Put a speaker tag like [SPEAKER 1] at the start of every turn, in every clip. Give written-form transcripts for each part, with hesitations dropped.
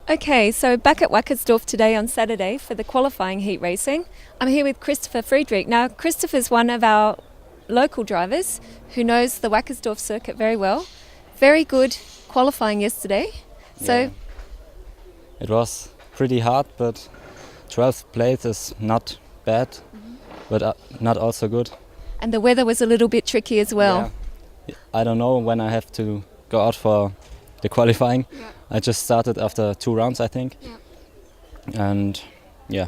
[SPEAKER 1] Okay, so back at Wackersdorf today on Saturday for the qualifying heat racing. I'm here with Christopher Friedrich. Now, Christopher's one of our local drivers who knows the Wackersdorf circuit very well. Very good qualifying yesterday. So,
[SPEAKER 2] Yeah. It was pretty hard, but 12th place is not bad, but not also good.
[SPEAKER 1] and the weather was a little bit tricky as well.
[SPEAKER 2] Yeah. I don't know when I have to go out for the qualifying.
[SPEAKER 1] Yeah.
[SPEAKER 2] I just started after 2 rounds, I think.
[SPEAKER 1] Yeah.
[SPEAKER 2] And yeah,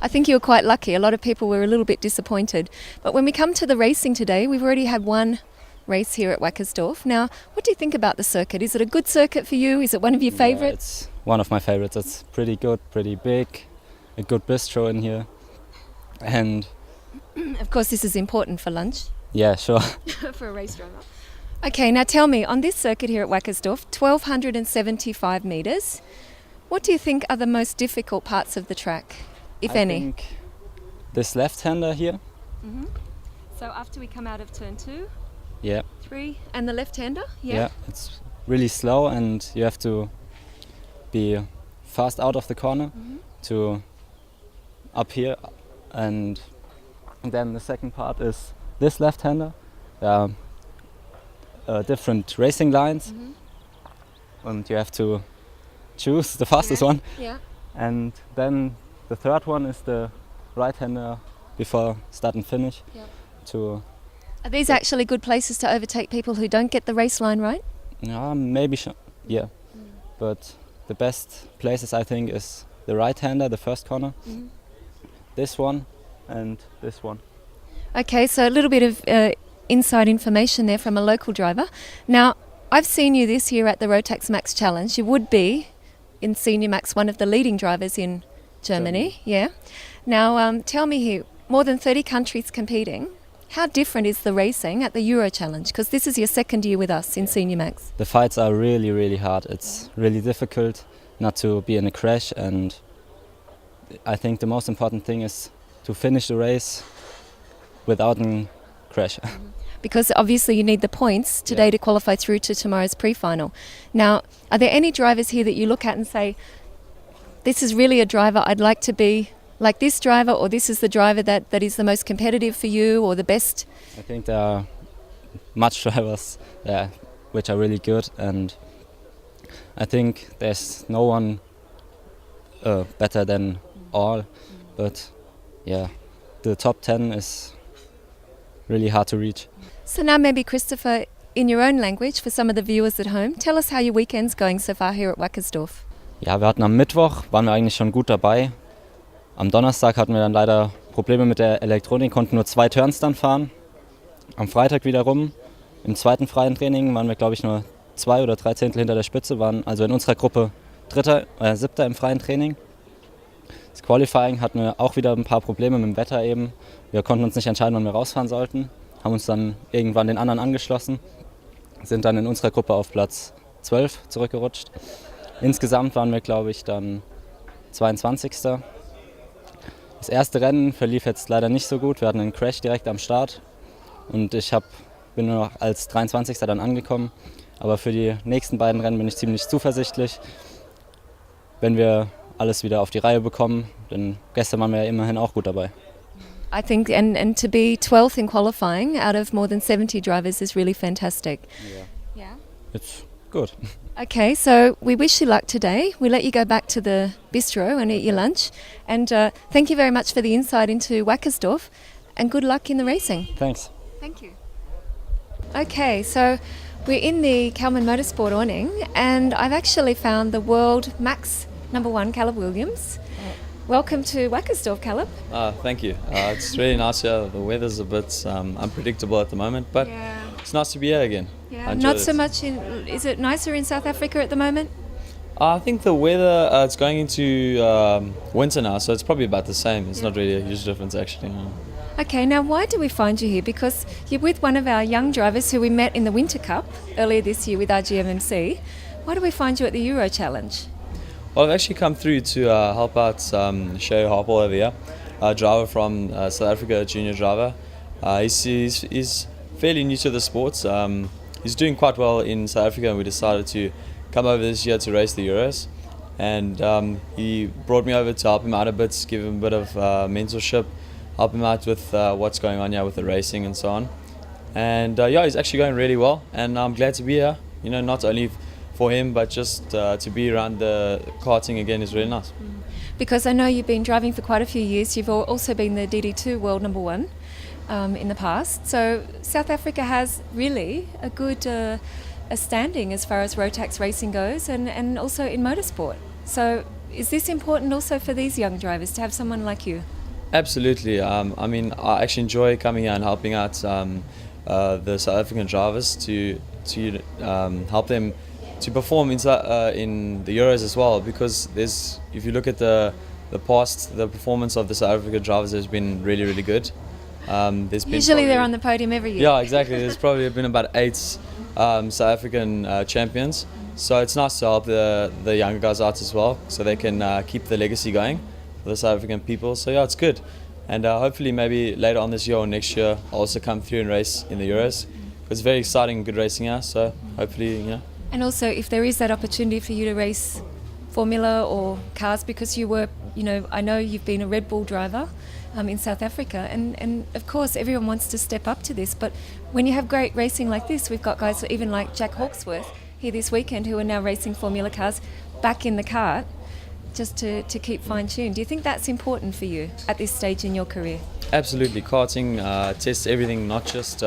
[SPEAKER 1] I think you were quite lucky. A lot of people were a little bit disappointed. But when we come to the racing today, we've already had one race here at Wackersdorf. Now, what do you think about the circuit? Is it a good circuit for you? Is it one of your
[SPEAKER 2] yeah,
[SPEAKER 1] favourites?
[SPEAKER 2] it's one of my favorites. It's pretty good, pretty big, a good bistro in here. And
[SPEAKER 1] Of course, this is important for lunch.
[SPEAKER 2] yeah, sure.
[SPEAKER 1] For a race driver. Okay, now tell me, on this circuit here at Wackersdorf, 1,275 metres, what do you think are the most difficult parts of the track, if
[SPEAKER 2] I
[SPEAKER 1] any?
[SPEAKER 2] think this left-hander here.
[SPEAKER 1] So after we come out of turn 2,
[SPEAKER 2] Yeah.
[SPEAKER 1] 3, and the left-hander?
[SPEAKER 2] Yeah, it's really slow and you have to be fast out of the corner to up here. And then the second part is this left-hander. There are different racing lines and you have to choose the fastest one.
[SPEAKER 1] Yeah.
[SPEAKER 2] And then the third one is the right-hander before start and finish.
[SPEAKER 1] Yeah.
[SPEAKER 2] To
[SPEAKER 1] Are these actually good places to overtake people who don't get the race line right?
[SPEAKER 2] maybe yeah, but the best places I think is the right-hander, the first corner, this one and this one.
[SPEAKER 1] Okay, so a little bit of inside information there from a local driver. Now, I've seen you this year at the Rotax Max Challenge. You would be, in Senior Max, one of the leading drivers in Germany. Yeah. Now, tell me here, more than 30 countries competing. How different is the racing at the Euro Challenge? Because this is your second year with us in Senior Max.
[SPEAKER 2] The fights are really, really hard. It's really difficult not to be in a crash, and I think the most important thing is to finish the race without a crash.
[SPEAKER 1] Because obviously you need the points today to qualify through to tomorrow's pre-final. Now, are there any drivers here that you look at and say, this is really a driver I'd like to be like this driver, or this is the driver that is the most competitive for you, or the best?
[SPEAKER 2] I think there are much drivers which are really good, and I think there's no one better than all, but yeah, the top 10 is really hard to reach.
[SPEAKER 1] So now maybe Christopher, in your own language, for some of the viewers at home, tell us how your weekend's going so far here at Wackersdorf.
[SPEAKER 2] Ja, wir hatten am Mittwoch, waren wir eigentlich schon gut dabei. Am Donnerstag hatten wir dann leider Probleme mit der Elektronik, konnten nur 2 Turns dann fahren. Am Freitag wiederum, im zweiten freien Training, waren wir glaube ich nur 2 oder 3 Zehntel hinter der Spitze, waren also in unserer Gruppe 7. im freien Training. Das Qualifying hatten wir auch wieder ein paar Probleme mit dem Wetter eben. Wir konnten uns nicht entscheiden, wann wir rausfahren sollten, haben uns dann irgendwann den anderen angeschlossen, sind dann in unserer Gruppe auf Platz 12 zurückgerutscht. Insgesamt waren wir, glaube ich, dann 22. Das erste Rennen verlief jetzt leider nicht so gut. Wir hatten einen Crash direkt am Start und bin nur noch als 23. dann angekommen. Aber für die nächsten beiden Rennen bin ich ziemlich zuversichtlich, wenn wir alles wieder auf die Reihe bekommen. Denn gestern waren wir ja immerhin auch gut dabei.
[SPEAKER 1] I think, and to be 12th in qualifying out of more than 70 drivers is really fantastic. Yeah.
[SPEAKER 2] It's good.
[SPEAKER 1] Okay, so we wish you luck today. We let you go back to the bistro and eat your lunch. And thank you very much for the insight into Wackersdorf, and good luck in the racing.
[SPEAKER 2] Thanks.
[SPEAKER 1] Thank you. Okay, so we're in the Kalman Motorsport awning, and I've actually found the world max #1 Caleb Williams. Welcome to Wackersdorf, Caleb.
[SPEAKER 3] Thank you. It's really nice here. The weather's a bit unpredictable at the moment, but it's nice to be here again. I enjoy
[SPEAKER 1] Not
[SPEAKER 3] this.
[SPEAKER 1] so much in. Is it nicer in South Africa at the moment?
[SPEAKER 3] I think the weather, it's going into winter now, so it's probably about the same. It's not really a huge difference actually.
[SPEAKER 1] Okay, now why do we find you here? Because you're with one of our young drivers who we met in the Winter Cup earlier this year with RGMMC. Why do we find you at the Euro Challenge?
[SPEAKER 3] Well, I've actually come through to help out Shay Harpel over here, a driver from South Africa, a junior driver. He's fairly new to the sports. He's doing quite well in South Africa, and we decided to come over this year to race the Euros. and he brought me over to help him out a bit, give him a bit of mentorship, help him out with what's going on here with the racing and so on. And yeah, he's actually going really well, and I'm glad to be here. You know, not only for him, but just to be around the karting again is really nice.
[SPEAKER 1] Because I know you've been driving for quite a few years. You've also been the DD2 world number one in the past. So South Africa has really a good a standing as far as Rotax racing goes, and also in motorsport. So is this important also for these young drivers to have someone like you?
[SPEAKER 3] Absolutely. I mean, I actually enjoy coming here and helping out the South African drivers to help them to perform in the Euros as well, because if you look at the past, the performance of the South African drivers has been really good.
[SPEAKER 1] Usually they're on the podium every year.
[SPEAKER 3] Yeah, exactly. There's probably been about 8 South African champions, so it's nice to help the younger guys out as well, so they can keep the legacy going for the South African people. So yeah, it's good, and hopefully maybe later on this year or next year I'll also come through and race in the Euros. It's very exciting and good racing here, so hopefully, you know.
[SPEAKER 1] And also, if there is that opportunity for you to race Formula or cars, because you were, you know, I know you've been a Red Bull driver in South Africa, and of course everyone wants to step up to this, but when you have great racing like this, we've got guys even like Jack Hawksworth here this weekend who are now racing Formula cars back in the kart just to keep fine-tuned. Do you think that's important for you at this stage in your career?
[SPEAKER 3] Absolutely. Karting tests everything, not just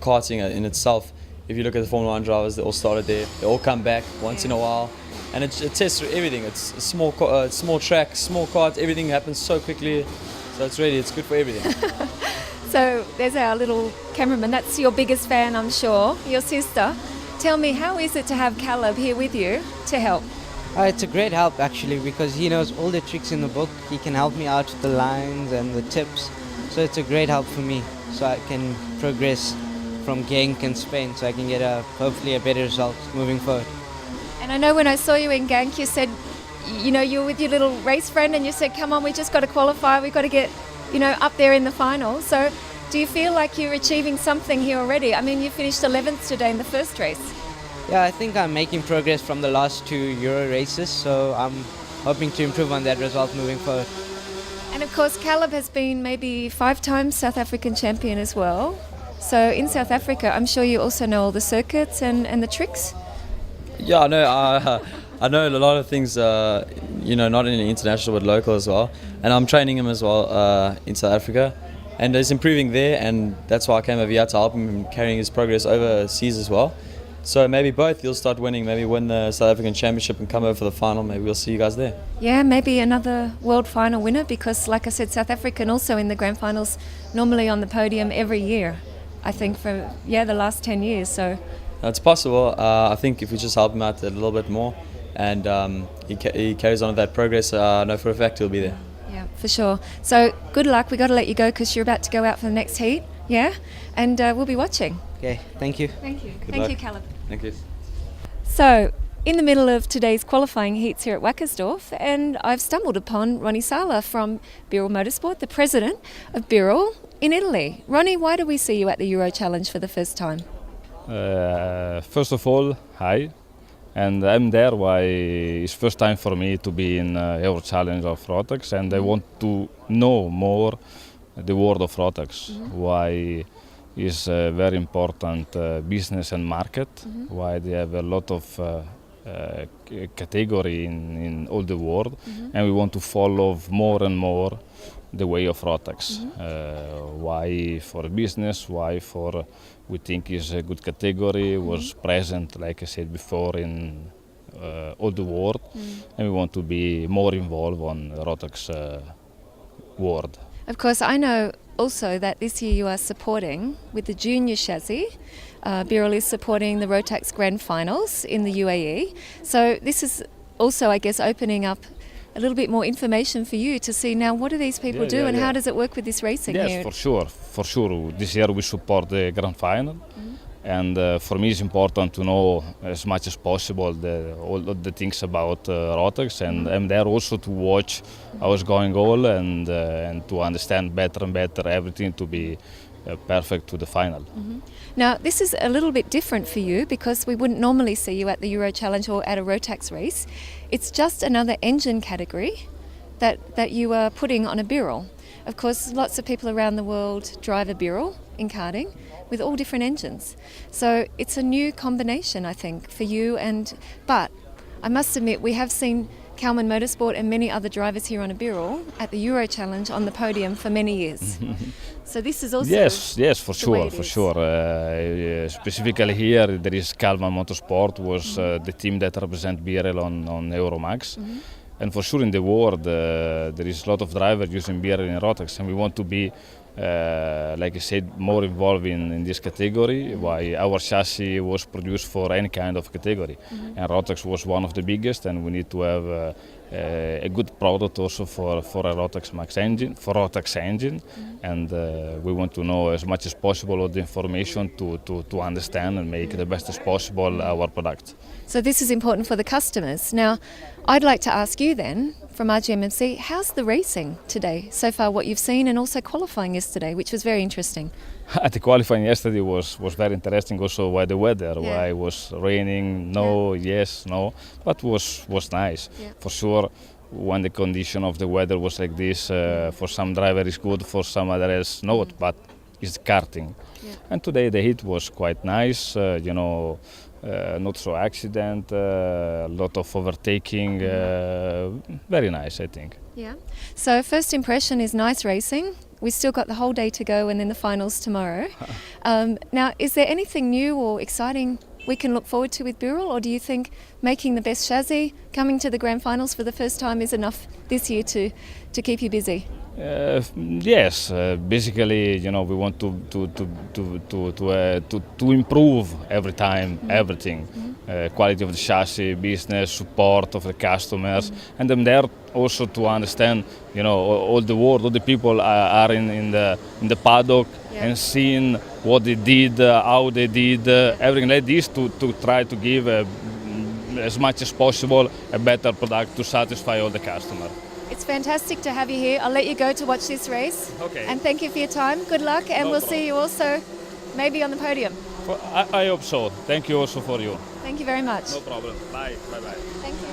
[SPEAKER 3] karting in itself. If you look at the Formula 1 drivers, they all started there. They all come back once in a while, and it tests everything. It's a small track, small kart. Everything happens so quickly, so it's good for everything.
[SPEAKER 1] So there's our little cameraman. That's your biggest fan, I'm sure, your sister. Tell me, how is it to have Caleb here with you to help?
[SPEAKER 4] It's a great help actually, because he knows all the tricks in the book. He can help me out with the lines and the tips. So it's a great help for me, so I can progress from Genk and Spain, so I can get hopefully a better result moving forward.
[SPEAKER 1] And I know when I saw you in Genk, you said, you know, you were with your little race friend and you said, come on, we just got to qualify, we've got to get, you know, up there in the final. So do you feel like you're achieving something here already? I mean, you finished 11th today in the first race.
[SPEAKER 4] Yeah, I think I'm making progress from the last 2 Euro races, so I'm hoping to improve on that result moving forward.
[SPEAKER 1] And of course, Caleb has been maybe 5 times South African champion as well. So in South Africa, I'm sure you also know all the circuits and the tricks.
[SPEAKER 3] Yeah, I know. I know a lot of things. You know, not only international but local as well. And I'm training him as well in South Africa, and he's improving there. And that's why I came over here to help him carrying his progress overseas as well. So maybe both, you'll start winning. Maybe win the South African Championship and come over for the final. Maybe we'll see you guys there.
[SPEAKER 1] Yeah, maybe another world final winner, because like I said, South African also in the grand finals, normally on the podium every year. I think for the last 10 years. So
[SPEAKER 3] it's possible. I think if we just help him out a little bit more, and he carries on with that progress, I know for a fact he'll be there.
[SPEAKER 1] Yeah, for sure. So good luck. We got to let you go because you're about to go out for the next heat. Yeah, and we'll be watching.
[SPEAKER 4] Okay, thank you.
[SPEAKER 1] Thank you.
[SPEAKER 3] Good
[SPEAKER 1] Thank
[SPEAKER 3] luck.
[SPEAKER 1] you, Caleb.
[SPEAKER 3] Thank you.
[SPEAKER 1] So, in the middle of today's qualifying heats here at Wackersdorf, and I've stumbled upon Ronnie Sala from Birol Motorsport, the president of Birol in Italy. Ronnie, why do we see you at the Euro Challenge for the first time?
[SPEAKER 5] First of all, hi. And I'm there why it's first time for me to be in Euro Challenge of Rotax, and I want to know more the world of Rotax, why is a very important business and market, why they have a lot of category in all the world, and we want to follow more and more the way of Rotax. Why for business, why for we think is a good category, was present, like I said before, in all the world, and we want to be more involved on Rotax world.
[SPEAKER 1] Of course, I know also that this year you are supporting with the junior chassis. Birol is supporting the Rotax Grand Finals in the UAE. So this is also, I guess, opening up a little bit more information for you to see now what do these people do and how does it work with this racing here?
[SPEAKER 5] Yes, for sure. This year we support the Grand Final, and for me it's important to know as much as possible all of the things about Rotax, and I'm there also to watch how it's going on and to understand better and better everything, to be perfect to the final.
[SPEAKER 1] Now, this is a little bit different for you because we wouldn't normally see you at the Euro Challenge or at a Rotax race. It's just another engine category that you are putting on a Birrell. Of course, lots of people around the world drive a Birrell in karting with all different engines. So it's a new combination, I think, for you. But I must admit, we have seen Kalman Motorsport and many other drivers here on a Birrell at the Euro Challenge on the podium for many years. So this is also
[SPEAKER 5] Yes, for
[SPEAKER 1] the way
[SPEAKER 5] sure,
[SPEAKER 1] it
[SPEAKER 5] for
[SPEAKER 1] is.
[SPEAKER 5] sure. Specifically here, there is Kalman Motorsport was the team that represent BRL on Euromax. And for sure in the world, there is a lot of drivers using BRL in Rotax, and we want to be, like I said, more involved in this category. Why our chassis was produced for any kind of category, and Rotax was one of the biggest, and we need to have a good product also for a Rotax Max engine, and we want to know as much as possible all the information to understand and make the best as possible our product.
[SPEAKER 1] So this is important for the customers. Now, I'd like to ask you then, from RGMMC, how's the racing today so far, what you've seen, and also qualifying yesterday, which was very interesting.
[SPEAKER 5] The qualifying yesterday was very interesting also by the weather, why it was raining, yes, no, but was nice. For sure, when the condition of the weather was like this, for some driver is good, for some others not, but it's karting. And today the heat was quite nice, not so accident, a lot of overtaking, very nice, I think.
[SPEAKER 1] Yeah. So first impression is nice racing. We've still got the whole day to go and then the finals tomorrow. Now, is there anything new or exciting we can look forward to with Birrell, or do you think making the best chassis, coming to the grand finals for the first time is enough this year to keep you busy?
[SPEAKER 5] Yes, basically, we want to improve every time everything, quality of the chassis, business, support of the customers, and I'm there also to understand, all the world, all the people are in the paddock and seeing what they did, how they did, everything like this to try to give as much as possible a better product to satisfy all the customers.
[SPEAKER 1] It's fantastic to have you here. I'll let you go to watch this race.
[SPEAKER 5] Okay.
[SPEAKER 1] And thank you for your time. Good luck, and we'll see you also maybe on the podium.
[SPEAKER 5] I hope so. Thank you also for you.
[SPEAKER 1] Thank you very much.
[SPEAKER 5] No problem. Bye. Bye-bye.
[SPEAKER 1] Thank you.